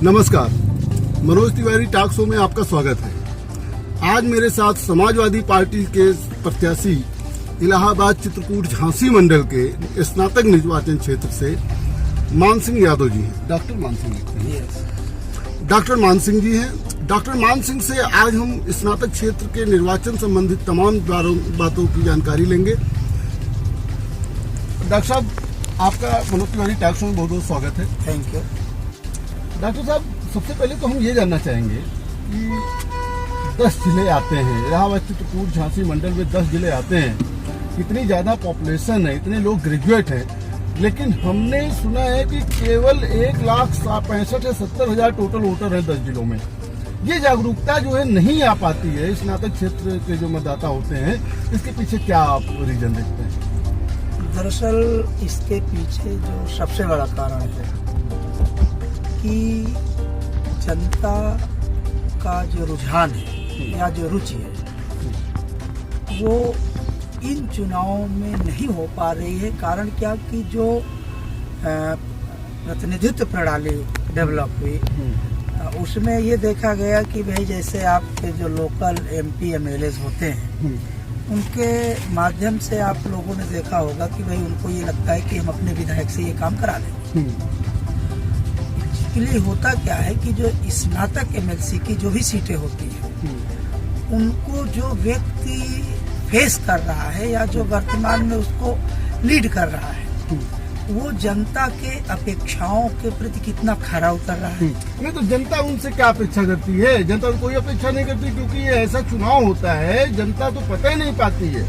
नमस्कार, Manoj Tiwari talk show में आपका स्वागत है। आज मेरे साथ समाजवादी पार्टी के प्रत्याशी इलाहाबाद चित्रकूट झांसी मंडल के स्नातक निर्वाचन क्षेत्र से मान सिंह यादव जी हैं। डॉक्टर मान सिंह जी हैं। डॉक्टर मान सिंह से आज हम स्नातक क्षेत्र के निर्वाचन संबंधित तमाम बातों की जानकारी लेंगे। डॉक्टर साहब, आपका मनोज तिवारी टॉक शो में बहुत बहुत स्वागत है। Thank you. डॉक्टर साहब, सबसे पहले तो हम ये जानना चाहेंगे कि 10 जिले आते हैं, इलाहाबाद चित्रकूट झांसी मंडल में 10 जिले आते हैं, इतनी ज़्यादा पॉपुलेशन है, इतने लोग ग्रेजुएट हैं, लेकिन हमने सुना है कि केवल 1,65,000 या 70,000 टोटल वोटर हैं 10 जिलों में। ये जागरूकता जो है नहीं आ पाती है स्नातक क्षेत्र के जो मतदाता होते हैं, इसके पीछे क्या आप रीजन देखते हैं? दरअसल इसके पीछे जो सबसे बड़ा कारण है कि जनता का जो रुझान है या जो रुचि है वो इन चुनावों में नहीं हो पा रही है। कारण क्या कि जो प्रतिनिधित्व प्रणाली डेवलप हुई उसमें ये देखा गया कि भाई जैसे आपके जो लोकल MP MLAs होते हैं उनके माध्यम से आप लोगों ने देखा होगा कि भाई उनको ये लगता है कि हम अपने विधायक से ये काम करा दें। इसके लिए होता क्या है कि जो स्नातक MLC की जो भी सीटें होती हैं उनको जो व्यक्ति फेस कर रहा है या जो वर्तमान में उसको लीड कर रहा है वो जनता के अपेक्षाओं के प्रति कितना खरा उतर रहा है। नहीं तो जनता उनसे क्या अपेक्षा करती है? जनता कोई अपेक्षा नहीं करती, क्योंकि ये ऐसा चुनाव होता है, जनता तो पता ही नहीं पाती है।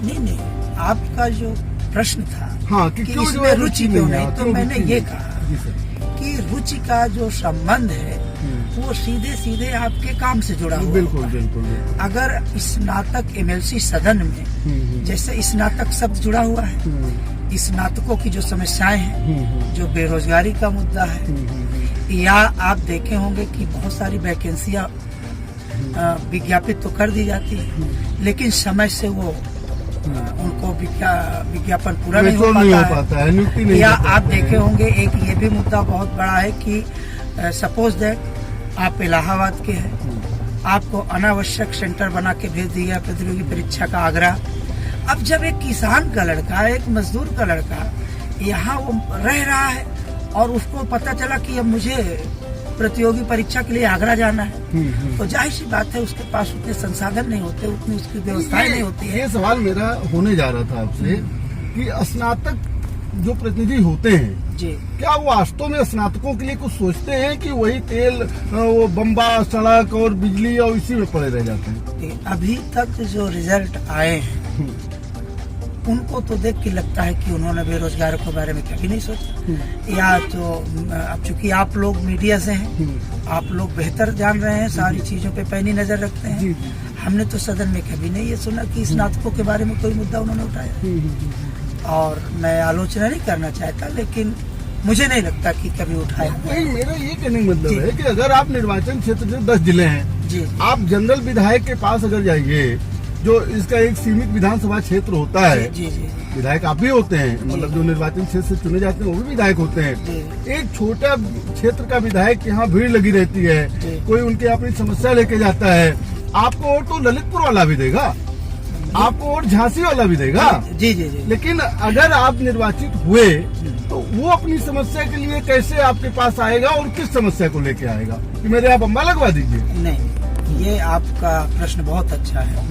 नहीं, आपका जो प्रश्न था हाँ, कि इसमें रुचि क्यों नहीं, तो मैंने ये कहा कि रुचि का जो संबंध है वो सीधे सीधे आपके काम से जुड़ा हुआ। बिल्कुल। अगर स्नातक MLC सदन में जैसे स्नातक शब्द जुड़ा हुआ है, स्नातकों की जो समस्याएं हैं, जो बेरोजगारी का मुद्दा है, या आप देखे होंगे कि बहुत सारी वैकेंसियां विज्ञापित तो कर दी जाती है लेकिन समय से वो उनको विज्ञापन पूरा नहीं हो पाता है। या आप देखे होंगे एक ये भी मुद्दा बहुत बड़ा है कि सपोज दैट आप इलाहाबाद के हैं, आपको अनावश्यक सेंटर बना के भेज दिया प्रतियोगी परीक्षा का आगरा। अब जब एक किसान का लड़का, एक मजदूर का लड़का यहाँ वो रह रहा है और उसको पता चला कि अब मुझे प्रतियोगी परीक्षा के लिए आगरा जाना है, तो जाहिर सी बात है उसके पास उतने संसाधन नहीं होते, उतनी उसकी व्यवस्थाएं नहीं होती है। ये सवाल मेरा होने जा रहा था आपसे कि स्नातक जो प्रतिनिधि होते हैं जी, क्या वो वास्तव में स्नातकों के लिए कुछ सोचते हैं कि वही तेल, वो बम्बा, सड़क और बिजली और इसी में पड़े रह जाते हैं? अभी तक जो रिजल्ट आए हैं उनको तो देख के लगता है कि उन्होंने बेरोजगारों के बारे में कभी नहीं सोचा। या तो अब चूंकि आप लोग मीडिया से हैं, आप लोग बेहतर जान रहे हैं, सारी चीजों पे पैनी नजर रखते हैं। हमने तो सदन में कभी नहीं ये सुना कि स्नातकों के बारे में कोई मुद्दा उन्होंने उठाया। और मैं आलोचना नहीं करना चाहता, लेकिन मुझे नहीं लगता कि कभी उठाया। मेरा ये कहने का मतलब है कि अगर आप निर्वाचन क्षेत्र में 10 जिले हैं जी, आप जनरल विधायक के पास अगर जाइए, जो इसका एक सीमित विधानसभा क्षेत्र होता है, जी, विधायक आप भी होते हैं, मतलब जो निर्वाचन क्षेत्र से चुने जाते हैं वो भी विधायक होते हैं। एक छोटा क्षेत्र का विधायक यहाँ भीड़ लगी रहती है, कोई उनके अपनी समस्या लेके जाता है, आपको वोट तो ललितपुर वाला भी देगा, आपको वोट झांसी वाला भी देगा। जी। लेकिन अगर आप निर्वाचित हुए तो वो अपनी समस्या के लिए कैसे आपके पास आएगा और किस समस्या को लेके आएगा कि मेरे यहाँ बम्बा लगवा दीजिए? नहीं, ये आपका प्रश्न बहुत अच्छा है।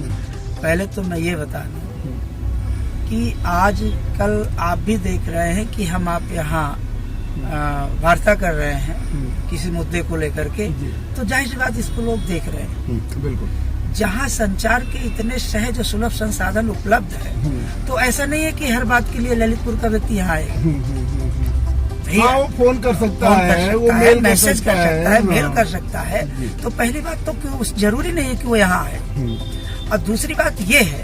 पहले तो मैं ये बता दूं कि आज कल आप भी देख रहे हैं कि हम आप यहाँ वार्ता कर रहे हैं किसी मुद्दे को लेकर के, तो जाहिर सी बात इसको लोग देख रहे हैं। बिल्कुल। जहाँ संचार के इतने सहज और सुलभ संसाधन उपलब्ध है, तो ऐसा नहीं है कि हर बात के लिए ललितपुर का व्यक्ति यहाँ आएगा। वो फोन कर सकता है, वो मेल मैसेज कर सकता है, मेल कर सकता है। तो पहली बात तो क्यों जरूरी नहीं है कि वो यहाँ आए। और दूसरी बात ये है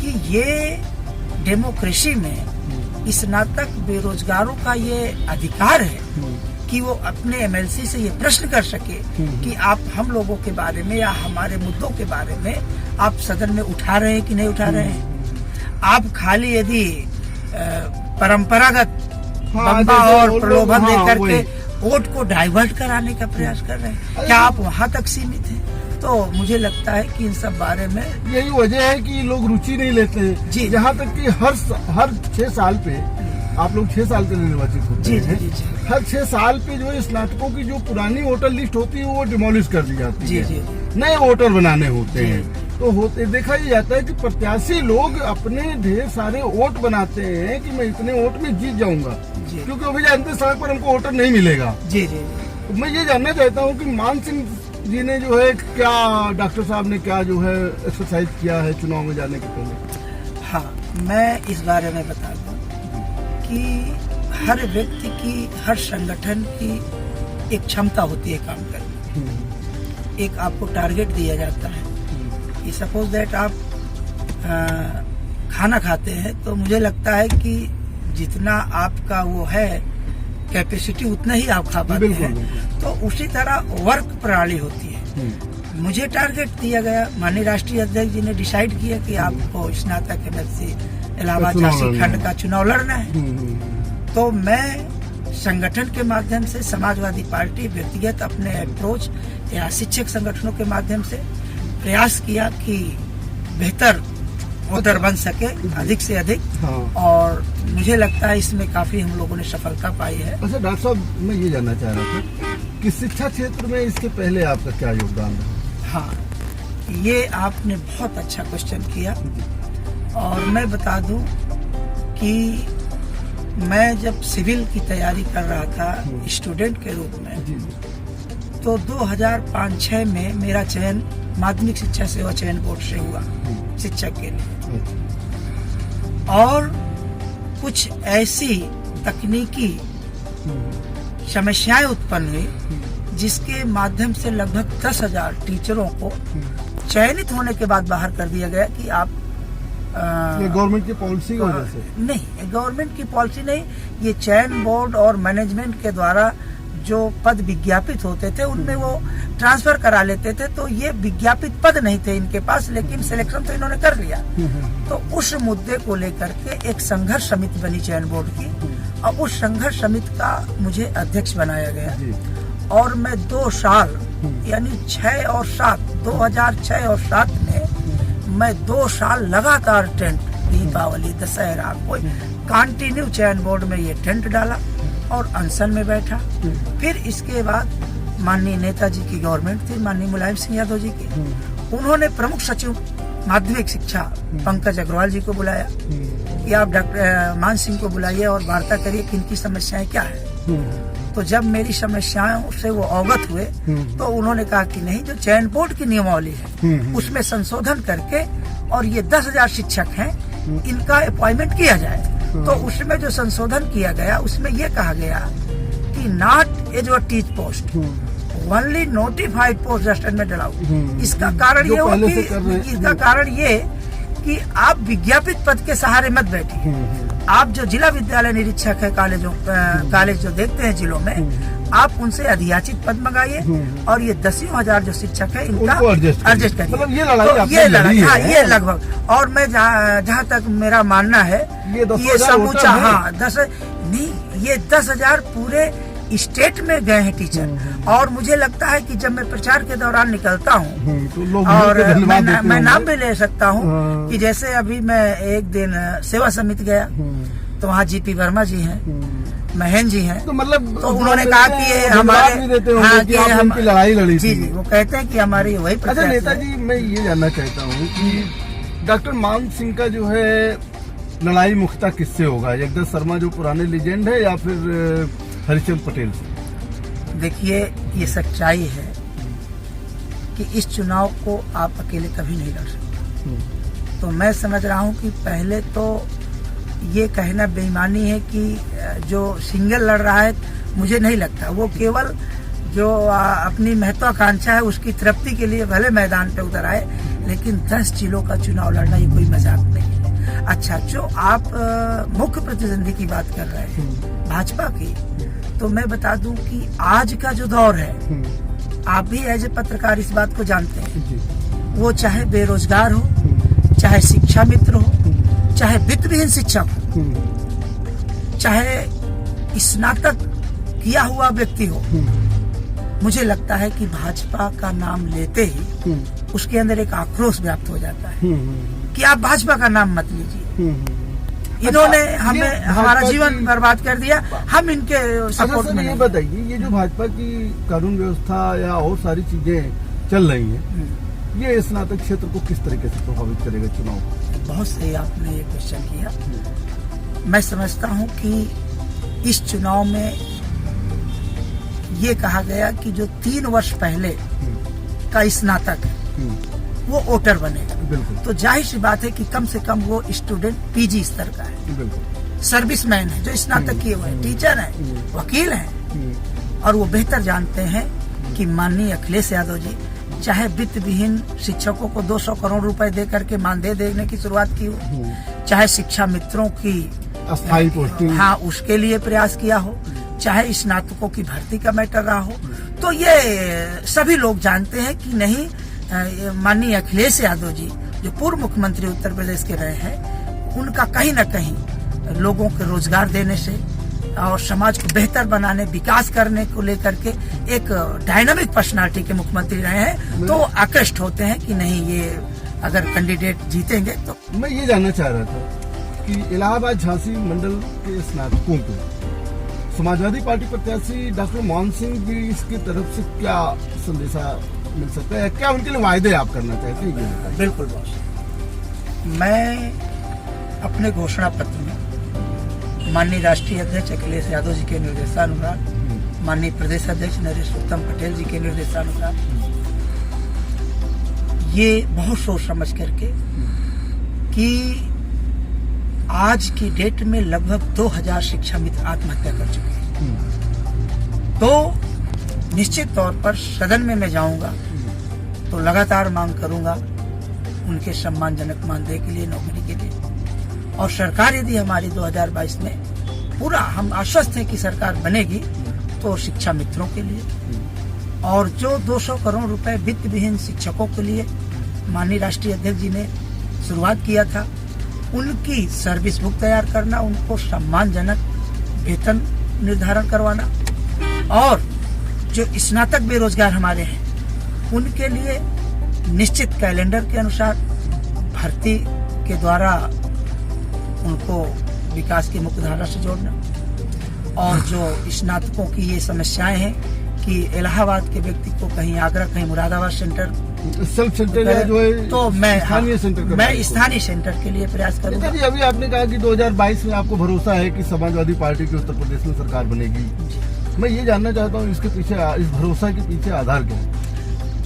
कि ये डेमोक्रेसी में स्नातक बेरोजगारों का ये अधिकार है कि वो अपने MLC से ये प्रश्न कर सके कि आप हम लोगों के बारे में या हमारे मुद्दों के बारे में आप सदन में उठा रहे हैं कि नहीं उठा रहे हैं। आप खाली यदि परंपरागत बम्बा और प्रलोभन देकर के वोट को डाइवर्ट कराने का प्रयास कर रहे हैं। क्या आप वहां तक सीमित हैं? तो मुझे लगता है कि इन सब बारे में यही वजह है कि लोग रुचि नहीं लेते हैं जी। यहाँ तक कि हर 6 साल पे आप लोग 6 साल के लिए निर्वाचित होते जी, हैं। जी, जी, जी। हर 6 साल पे जो है स्नातकों की जो पुरानी वोटर लिस्ट होती है वो डिमोलिश कर दी जाती जी, है, जी। नए वोटर बनाने होते जी। हैं। तो होते देखा ही जाता है कि प्रत्याशी लोग अपने ढेर सारे वोट बनाते हैं कि मैं इतने वोट में जीत जाऊंगा, जी। क्योंकि अभी जानते समय पर हमको वोटर नहीं मिलेगा। जी जी तो मैं ये जानना चाहता हूँ कि मान सिंह जी ने जो है क्या, डॉक्टर साहब ने क्या जो है एक्सरसाइज किया है चुनाव में जाने के पहले? हाँ, मैं इस बारे में बता दूं कि हर व्यक्ति की, हर संगठन की एक क्षमता होती है काम करने की। एक आपको टारगेट दिया जाता है कि सपोज दैट आप खाना खाते हैं तो मुझे लगता है कि जितना आपका वो है कैपेसिटी उतना ही आप खा पाते हैं। तो उसी तरह वर्क प्रणाली होती है। मुझे टारगेट दिया गया, माननीय राष्ट्रीय अध्यक्ष जी ने डिसाइड किया कि आपको स्नातक एमएलसी इलाहाबाद झांसी खंड का चुनाव लड़ना है। तो मैं संगठन के माध्यम से, समाजवादी पार्टी, व्यक्तिगत अपने अप्रोच या शिक्षक संगठनों के माध्यम से प्रयास किया कि बेहतर वोटर बन सके अधिक से अधिक। हाँ। और मुझे लगता है इसमें काफी हम लोगों ने सफलता पाई है। अच्छा डॉक्टर साहब, मैं ये जानना चाह रहा था कि शिक्षा क्षेत्र में इसके पहले आपका क्या योगदान है? हाँ, ये आपने बहुत अच्छा क्वेश्चन किया। और मैं बता दूं कि मैं जब सिविल की तैयारी कर रहा था स्टूडेंट के रूप में, तो 2005-06 में मेरा चयन माध्यमिक शिक्षा सेवा चयन बोर्ड से हुआ शिक्षक के लिए। और कुछ ऐसी तकनीकी समस्याएं उत्पन्न हुई जिसके माध्यम से लगभग 10,000 टीचरों को चयनित होने के बाद बाहर कर दिया गया कि आप गवर्नमेंट की पॉलिसी की वजह से? नहीं, गवर्नमेंट की पॉलिसी नहीं, ये चयन बोर्ड और मैनेजमेंट के द्वारा जो पद विज्ञापित होते थे उनमें वो ट्रांसफर करा लेते थे। तो ये विज्ञापित पद नहीं थे इनके पास, लेकिन सिलेक्शन तो इन्होंने कर लिया। तो उस मुद्दे को लेकर के एक संघर्ष समिति बनी चयन बोर्ड की, और उस संघर्ष समिति का मुझे अध्यक्ष बनाया गया। और मैं 2 साल यानी 6 और 7, 2006 और 7 में मैं 2 साल लगातार टेंट, दीपावली, दशहरा, कोई कंटिन्यू चयन बोर्ड में ये टेंट डाला और अनशन में बैठा। फिर इसके बाद माननीय नेताजी की गवर्नमेंट थी, माननीय मुलायम सिंह यादव जी की, उन्होंने प्रमुख सचिव माध्यमिक शिक्षा पंकज अग्रवाल जी को बुलाया कि आप डॉक्टर मान सिंह को बुलाइए और वार्ता करिए कि इनकी समस्याएं क्या है। तो जब मेरी समस्याओं से वो अवगत हुए तो उन्होंने कहा कि नहीं, जो चयन बोर्ड की नियमावली है उसमें संशोधन करके और ये 10,000 शिक्षक हैं, इनका अपॉइंटमेंट किया जाए। तो उसमें जो संशोधन किया गया उसमें ये कहा गया कि not as a teach post, only notified post assistant allowed. इसका कारण ये हो कि इसका कारण ये कि आप विज्ञापित पद के सहारे मत बैठिए। आप जो जिला विद्यालय निरीक्षक है कॉलेज जो देखते हैं जिलों में, आप उनसे अधियाचित पद मंगाइए और ये 10,000 जो शिक्षक है इनका एडजस्ट करिए। मतलब ये लड़ाई हाँ, ये लगभग। और मैं जहाँ तक मेरा मानना है ये समूचा, हाँ 10 नहीं, ये 10,000 पूरे स्टेट में गए हैं टीचर। और मुझे लगता है कि जब मैं प्रचार के दौरान निकलता हूँ तो और मैं नाम भी ले सकता हूँ कि जैसे अभी मैं एक दिन सेवा समिति गया तो वहाँ जीपी वर्मा जी हैं, महेंद्र जी हैं। तो मतलब तो उन्होंने कहा कि ये हमारे, हाँ कि हम लड़ाई लड़ी जी जी, वो कहते हैं कि हमारी वही। अच्छा नेताजी, मैं ये जानना चाहता हूँ कि डॉक्टर मान सिंह का जो है लड़ाई मुख्यतः किससे होगा? जगदीश शर्मा जो पुराने लीजेंड है या फिर हरिचंद पटेल से? देखिए, ये सच्चाई है कि इस चुनाव को आप अकेले कभी नहीं लड़ सकते। तो मैं समझ रहा हूँ कि पहले तो ये कहना बेईमानी है कि जो सिंगल लड़ रहा है, मुझे नहीं लगता। वो केवल जो अपनी महत्वाकांक्षा है उसकी तृप्ति के लिए भले मैदान पे उतर आए, लेकिन 10 जिलों का चुनाव लड़ना ये कोई मजाक नहीं है। अच्छा, जो आप मुख्य प्रतिद्वंदी की बात कर रहे हैं भाजपा की, तो मैं बता दूं कि आज का जो दौर है, आप भी एज ए पत्रकार इस बात को जानते हैं, वो चाहे बेरोजगार हो, चाहे शिक्षा मित्र हो, चाहे वित्तविहीन शिक्षक हो, चाहे स्नातक किया हुआ व्यक्ति हो, मुझे लगता है कि भाजपा का नाम लेते ही उसके अंदर एक आक्रोश व्याप्त हो जाता है कि आप भाजपा का नाम मत लीजिए, इन्होंने हमें हमारा जीवन बर्बाद कर दिया, हम इनके सपोर्ट में ये नहीं। बताइए, ये जो भाजपा की कानून व्यवस्था या और सारी चीजें चल रही हैं, ये स्नातक क्षेत्र को किस तरीके से प्रभावित करेगा चुनाव? बहुत सही आपने ये क्वेश्चन किया। मैं समझता हूँ कि इस चुनाव में ये कहा गया कि जो 3 वर्ष पहले का स्नातक वो वोटर बनेगा, बिल्कुल। तो जाहिर सी बात है कि कम से कम वो स्टूडेंट पीजी स्तर का है, बिल्कुल। सर्विसमैन है, जो स्नातक किए हुए हैं, टीचर है, वकील है, और वो बेहतर जानते हैं कि माननीय अखिलेश यादव जी चाहे वित्त विहीन शिक्षकों को 200 करोड़ रुपए दे करके मानदेय देने की शुरुआत की हो, चाहे शिक्षा मित्रों की अस्थायी पोस्टिंग, हाँ उसके लिए प्रयास किया हो, चाहे स्नातकों की भर्ती का मैटर रहा हो, तो ये सभी लोग जानते हैं कि नहीं, माननीय अखिलेश यादव जी जो पूर्व मुख्यमंत्री उत्तर प्रदेश के रहे हैं, उनका कहीं न कहीं लोगों को रोजगार देने से और समाज को बेहतर बनाने, विकास करने को लेकर के एक डायनामिक पर्सनालिटी के मुख्यमंत्री रहे हैं, तो आकृष्ट होते हैं कि नहीं, ये अगर कैंडिडेट जीतेंगे तो। मैं ये जानना चाह रहा था कि इलाहाबाद झांसी मंडल के स्नातकों को समाजवादी पार्टी प्रत्याशी डॉक्टर मोहन सिंह जी इसकी तरफ से क्या संदेशा मिल सकता है, क्या उनके लिए वायदे आप करना चाहते हैं? बिल्कुल बॉस, मैं अपने घोषणा पत्र में माननीय राष्ट्रीय अध्यक्ष अखिलेश यादव जी के निर्देशानुसार, माननीय प्रदेश अध्यक्ष नरेश उत्तम पटेल जी के निर्देशानुसार ये बहुत सोच समझ करके कि आज की डेट में लगभग 2000 शिक्षा मित्र आत्महत्या कर चुके हैं, तो निश्चित तौर पर सदन में मैं जाऊंगा तो लगातार मांग करूंगा उनके सम्मानजनक मानदेय के लिए, नौकरी के लिए। और सरकार यदि हमारी 2022 में पूरा हम आश्वस्त हैं कि सरकार बनेगी, तो शिक्षा मित्रों के लिए, और जो 200 करोड़ रुपए वित्त विहीन शिक्षकों के लिए माननीय राष्ट्रीय अध्यक्ष जी ने शुरुआत किया था, उनकी सर्विस बुक तैयार करना, उनको सम्मानजनक वेतन निर्धारण करवाना, और जो स्नातक बेरोजगार हमारे हैं उनके लिए निश्चित कैलेंडर के अनुसार भर्ती के द्वारा उनको विकास की मुख्यधारा से जोड़ना, और जो स्नातकों की ये समस्याएं हैं कि इलाहाबाद के व्यक्ति को कहीं आगरा, कहीं मुरादाबाद सेंटर, सेल्फ सेंटर या जो है, तो मैं स्थानीय सेंटर, मैं स्थानीय सेंटर के लिए प्रयास करूंगा। अभी आपने कहा कि 2022 में आपको भरोसा है कि समाजवादी पार्टी की उत्तर प्रदेश में सरकार बनेगी। मैं ये जानना चाहता हूँ इसके पीछे, इस भरोसा के पीछे आधार क्या है?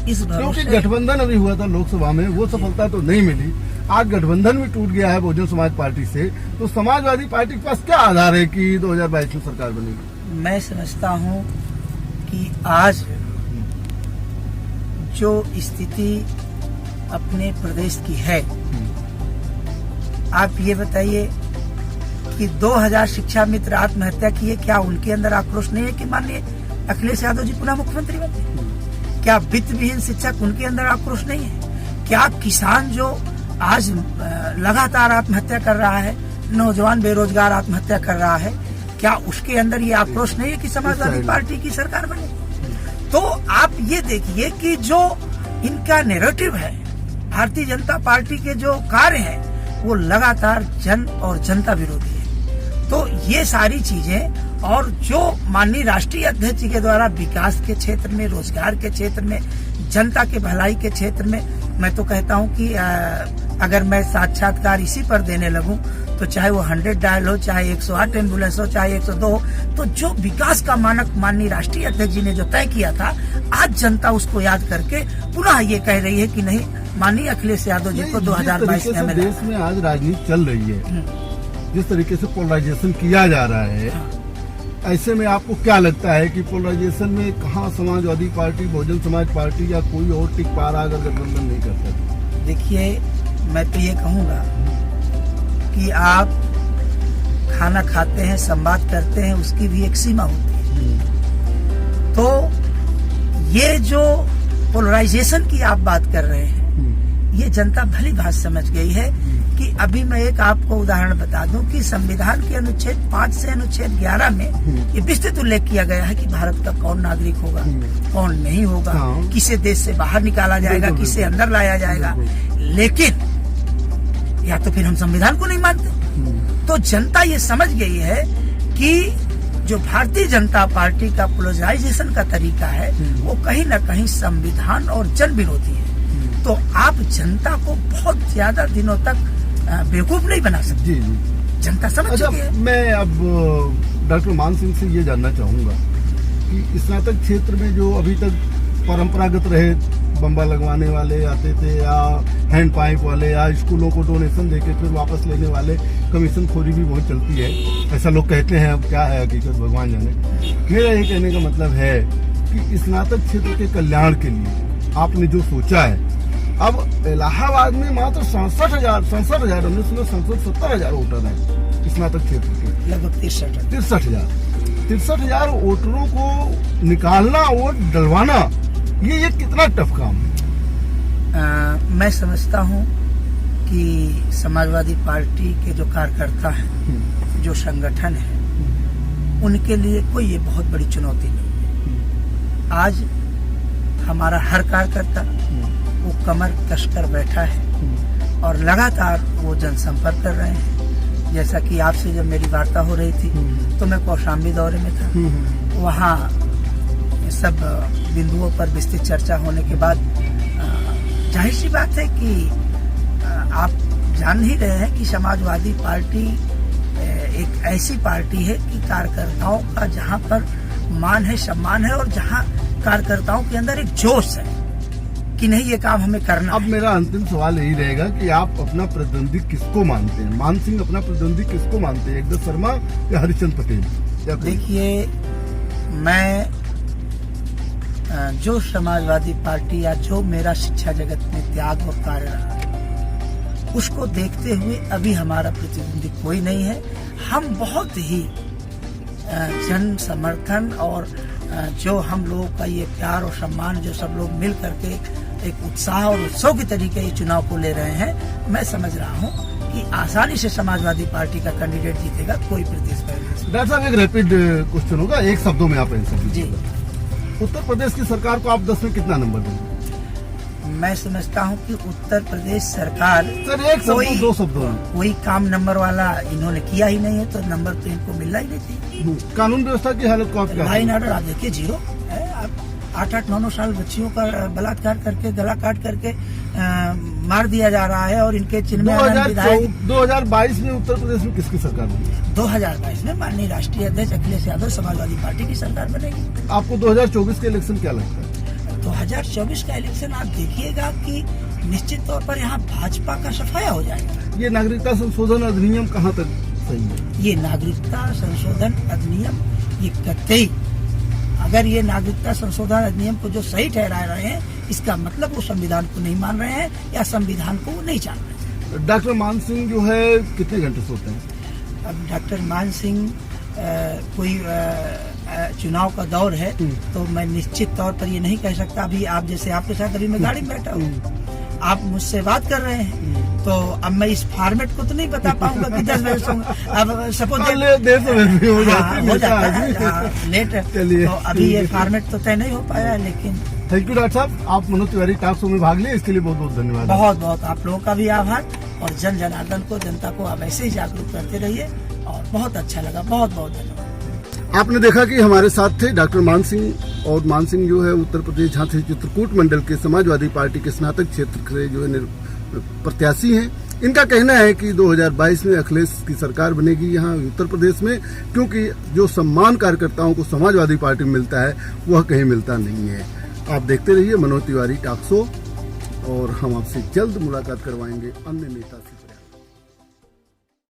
क्योंकि गठबंधन अभी हुआ था लोकसभा में, वो सफलता तो नहीं मिली, आज गठबंधन भी टूट गया है बहुजन समाज पार्टी से, तो समाजवादी पार्टी के पास क्या आधार है कि 2022 में सरकार बनेगी? मैं समझता हूँ कि आज जो स्थिति अपने प्रदेश की है, आप ये बताइए कि 2000 शिक्षा मित्र आत्महत्या किए, क्या उनके अंदर आक्रोश नहीं है कि माननीय अखिलेश यादव जी पुनः मुख्यमंत्री बने? क्या वित्त विहीन शिक्षक, उनके अंदर आक्रोश नहीं है? क्या किसान जो आज लगातार आत्महत्या कर रहा है, नौजवान बेरोजगार आत्महत्या कर रहा है, क्या उसके अंदर ये आक्रोश नहीं है कि समाजवादी पार्टी की सरकार बने? तो आप ये देखिए कि जो इनका नैरेटिव है, भारतीय जनता पार्टी के जो कार्य हैं, वो लगातार जन और जनता विरोधी है। तो ये सारी चीजें, और जो माननीय राष्ट्रीय अध्यक्ष जी के द्वारा विकास के क्षेत्र में, रोजगार के क्षेत्र में, जनता के भलाई के क्षेत्र में, मैं तो कहता हूं कि अगर मैं साक्षात्कार इसी पर देने लगूं तो चाहे वो 100 डायल हो, चाहे 108 एम्बुलेंस हो, चाहे 102 हो, तो जो विकास का मानक माननीय राष्ट्रीय अध्यक्ष जी ने जो तय किया था, आज जनता उसको याद करके पुनः ये कह रही है कि नहीं, माननीय अखिलेश यादव जी को 2022 में देश में आज राजनीति चल रही है, जिस तरीके से पोलराइजेशन किया जा रहा है, ऐसे में आपको क्या लगता है कि पोलराइजेशन में कहाँ समाजवादी पार्टी, बहुजन समाज पार्टी या कोई और टिक पा रहा अगर गठबंधन नहीं करता? देखिए, मैं तो ये कहूँगा कि आप खाना खाते हैं, संवाद करते हैं, उसकी भी एक सीमा होती है। तो ये जो पोलराइजेशन की आप बात कर रहे हैं, ये जनता भली भांति समझ गई है कि अभी मैं एक आपको उदाहरण बता दूं कि संविधान के अनुच्छेद 5 से अनुच्छेद 11 में ये विस्तृत उल्लेख किया गया है कि भारत का कौन नागरिक होगा, कौन नहीं होगा, किसे देश से बाहर निकाला जाएगा, किसे अंदर लाया जाएगा। लेकिन या तो फिर हम संविधान को नहीं मानते। तो जनता ये समझ गई है कि जो भारतीय जनता पार्टी का पोलराइजेशन का तरीका है वो कहीं ना कहीं संविधान और जन विरोधी है। तो आप जनता को बहुत ज्यादा दिनों तक बेवकूफ नहीं बना सकते। जी जी, जनता समझ चुकी है। मैं अब डॉक्टर मान सिंह से ये जानना चाहूंगा कि स्नातक क्षेत्र में जो अभी तक परंपरागत रहे, बम्बा लगवाने वाले आते थे या हैंड पाइप वाले या स्कूलों को डोनेशन देके फिर वापस लेने वाले, कमीशन खोरी भी बहुत चलती है, ऐसा लोग कहते हैं। अब क्या है हकीकत भगवान जाने। मेरा ये कहने का मतलब है कि स्नातक क्षेत्र के कल्याण के लिए आपने जो सोचा है, अब इलाहाबाद में मात्र 67,000 हमने सुना 70,000 वोटर है स्नातक क्षेत्र के, लगभग 63,000 वोटरों को निकालना, वोट डलवाना, ये कितना टफ काम है? मैं समझता हूँ कि समाजवादी पार्टी के जो कार्यकर्ता हैं, जो संगठन है, उनके लिए कोई ये बहुत बड़ी चुनौती नहीं है। आज हमारा हर कार्यकर्ता वो कमर कसकर बैठा है और लगातार वो जनसंपर्क कर रहे हैं। जैसा कि आपसे जब मेरी वार्ता हो रही थी तो मैं कौशाम्बी दौरे में था, वहाँ सब बिंदुओं पर विस्तृत चर्चा होने के बाद जाहिर सी बात है कि आप जान ही रहे हैं कि समाजवादी पार्टी एक ऐसी पार्टी है कि कार्यकर्ताओं का जहां पर मान है, सम्मान है, और जहां कार्यकर्ताओं के अंदर एक जोश है कि नहीं ये काम हमें करना। अब मेरा अंतिम सवाल यही रहेगा कि आप अपना प्रतिद्वंदी किसको मानते हैं? मान सिंह अपना प्रतिद्वंदी किसको मानते हैं, एकदम शर्मा या हरिचंद पटेल? देखिए, मैं जो समाजवादी पार्टी या जो मेरा शिक्षा जगत में त्याग और कार्य रहा, उसको देखते हुए अभी हमारा प्रतिद्वंदी कोई नहीं है। हम बहुत ही जन समर्थन और जो हम लोगों का ये प्यार और सम्मान जो सब लोग मिल करके एक उत्साह और उत्सव के तरीके ये चुनाव को ले रहे हैं, मैं समझ रहा हूँ कि आसानी से समाजवादी पार्टी का कैंडिडेट जीतेगा, कोई प्रतिस्पर्धा नहीं। डॉक्टर साहब, एक रैपिड क्वेश्चन होगा, एक शब्दों में आप आंसर जी। उत्तर प्रदेश की सरकार को आप 10 में कितना नंबर देंगे? मैं समझता हूँ कि उत्तर प्रदेश सरकार सर, एक शब्द, 2 शब्दों, कोई काम नंबर वाला इन्होंने किया ही नहीं है, तो नंबर तो इनको मिलना ही नहीं चाहिए। कानून व्यवस्था की हालत को आप क्या? लाइन ऑर्डर आप देखिए 0 है। आप 8-9 साल बच्चियों का बलात्कार करके, गला काट करके मार दिया जा रहा है और इनके चिन्ह में 2022 में उत्तर प्रदेश में किसकी सरकार बनेगी? 2022 में माननीय राष्ट्रीय अध्यक्ष अखिलेश यादव समाजवादी पार्टी की सरकार बनेगी। आपको 2024 के इलेक्शन क्या लगता है? 2024 का इलेक्शन आप देखिएगा कि निश्चित तौर पर यहाँ भाजपा का सफाया हो जाएगा। ये नागरिकता संशोधन अधिनियम कहाँ तक सही है? ये नागरिकता संशोधन अधिनियम ये कतई, अगर ये नागरिकता संशोधन अधिनियम को जो सही ठहरा रहे हैं, इसका मतलब वो संविधान को नहीं मान रहे हैं या संविधान को वो नहीं जान रहे हैं। डॉक्टर मान सिंह जो है कितने घंटे सोते हैं? अब डॉक्टर मान सिंह कोई चुनाव का दौर है तो मैं निश्चित तौर पर ये नहीं कह सकता। अभी आप जैसे आपके साथ अभी मैं गाड़ी में बैठा हूँ, आप मुझसे बात कर रहे हैं, तो अब मैं इस फॉर्मेट को तो नहीं बता पाऊंगा कि 10 बजे सोऊंगा। अब सपोज हो जाता है लेट, तो अभी ये फॉर्मेट तो तय नहीं हो पाया, लेकिन थैंक यू डॉक्टर साहब, आप मनोज तिवारी टॉक शो में भाग लिए, इसके लिए बहुत बहुत धन्यवाद। बहुत बहुत आप लोगों का भी आभार, और जन जनार्दन को, जनता को आप ऐसे ही जागरूक करते रहिए, और बहुत अच्छा लगा, बहुत बहुत धन्यवाद। आपने देखा कि हमारे साथ थे डॉक्टर मान सिंह, और मान सिंह जो है उत्तर प्रदेश झांसी चित्रकूट मंडल के समाजवादी पार्टी के स्नातक क्षेत्र से जो है प्रत्याशी हैं। इनका कहना है कि 2022 में अखिलेश की सरकार बनेगी यहाँ उत्तर प्रदेश में, क्योंकि जो सम्मान कार्यकर्ताओं को समाजवादी पार्टी में मिलता है वह कहीं मिलता नहीं है। आप देखते रहिए मनोज तिवारी टॉक शो, और हम आपसे जल्द मुलाकात करवाएंगे अन्य नेता से।